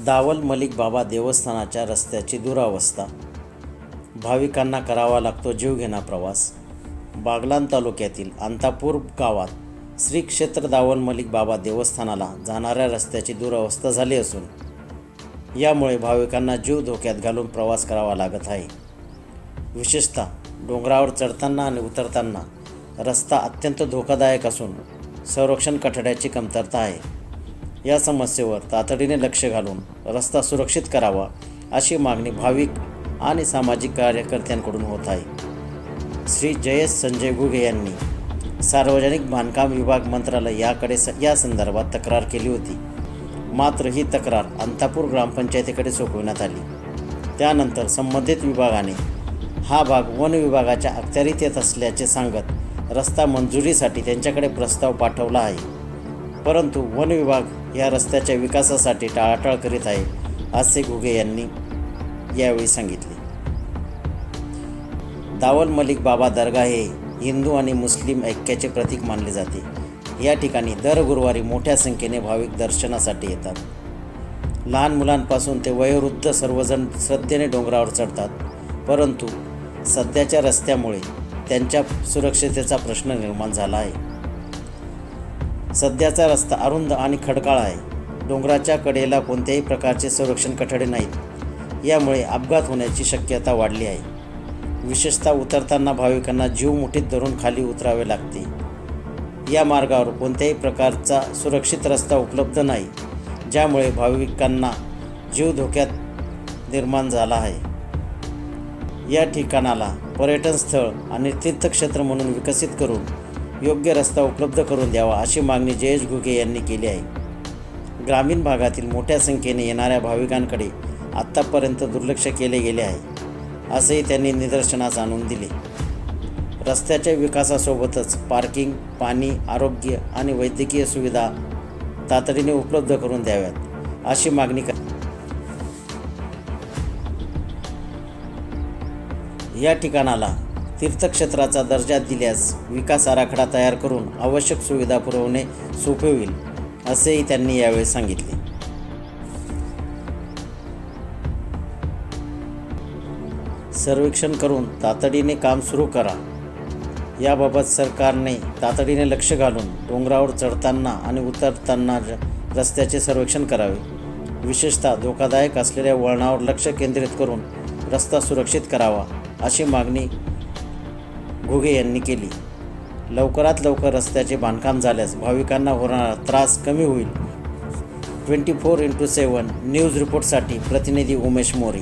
दावल मलिक बाबा देवस्थानाच्या रस्त्याची दुरावस्था, भाविकांना करावा लागतो जीवघेणा प्रवास। बागलाण तालुक्यातील अंतापूर गावात श्री क्षेत्र दावल मलिक बाबा देवस्थानाला जाणाऱ्या रस्त्याची दुरावस्था झाली असून यामुळे भाविकांना जीव धोक्यात घालून प्रवास करावा लागत आहे। विशेषतः डोंगरावर चढताना आणि उतरताना रस्ता अत्यंत धोकादायक असून संरक्षण कठड्याची कमतरता आहे। या समस्येवर तातडीने लक्ष घालून रस्ता सुरक्षित करावा अशी मागणी भाविक आणि सामाजिक कार्यकर्त्यांकडून होत आहे। श्री जयेश संजय घुगे यांनी सार्वजनिक बांधकाम विभाग मंत्रालय याकडे या संदर्भात तक्रार केली होती, मात्र ही तक्रार अंतापूर ग्रामपंचायतीकडे सोपविण्यात आली। त्यानंतर संबंधित विभागाने हा भाग वन विभागाच्या अखत्यारीत येत असल्याचे सांगत रस्ता मंजुरीसाठी त्यांच्याकडे प्रस्ताव पाठवला आहे, परंतु वन विभाग या रस्त्याच्या विकासासाठी टाळाटाळ करीत आहे असे घुगे यांनी यावेळी सांगितले। दावल मलिक बाबा दर्गा हे हिंदू आणि मुस्लिम ऐक्याचे प्रतीक मानले जाते। या ठिकाणी दर गुरुवारी मोठ्या संख्येने भाविक दर्शनासाठी येतात। लहान मुलांपासून ते वयोवृद्ध सर्वजण श्रद्धेने डोंगरावर चढतात, परंतु सध्याच्या रस्त्यामुळे त्यांच्या सुरक्षिततेचा प्रश्न निर्माण झाला आहे। सध्याचा रस्ता अरुंद आणि खडकाळ आहे। डोंगराच्या कडेला कोणत्याही प्रकारचे संरक्षण कठडे नाहीत, यामुळे अपघात होण्याची शक्यता वाढली आहे। विशेषतः उतरताना भाविकांना जीव मुठीत धरून खाली उतरावे लागते। या मार्गावर कोणत्याही प्रकारचा सुरक्षित रस्ता उपलब्ध नाही, ज्यामुळे भाविकांना जीव धोक्यात निर्माण झाला आहे। या ठिकाणाला पर्यटन स्थळ आणि तीर्थक्षेत्र म्हणून विकसित करून योग्य रस्ता उपलब्ध करून द्यावा अशी मागणी जयेश घुगे यांनी केली आहे। ग्रामीण भागातील मोठ्या संख्येने येणाऱ्या भाविकांकडे आत्तापर्यंत दुर्लक्ष केले गेले आहे, असेही त्यांनी निदर्शनास आणून दिले। रस्त्याच्या विकासासोबतच पार्किंग, पाणी, आरोग्य आणि वैद्यकीय सुविधा तातडीने उपलब्ध करून द्याव्यात अशी मागणी या ठिकाणाला तीर्थक्षेत्राचा दर्जा दिल्यास विकास आराखडा तयार करून आवश्यक सुविधा पुरवणे सोपे होईल, असेही त्यांनी यावेळी सांगितले। सर्वेक्षण करून तातडीने काम सुरू करा। याबाबत सरकारने तातडीने लक्ष घालून डोंगरावर चढताना आणि उतरताना रस्त्याचे सर्वेक्षण करावे। विशेषतः धोकादायक असलेल्या वळणावर लक्ष केंद्रित करून रस्ता सुरक्षित करावा अशी मागणी घुगे यांनी केली। लवकरात लवकर रस्त्याचे बांधकाम झाल्यास भाविकांना होणारा त्रास कमी होईल। 24x7 न्यूज रिपोर्टसाठी प्रतिनिधी उमेश मोरे।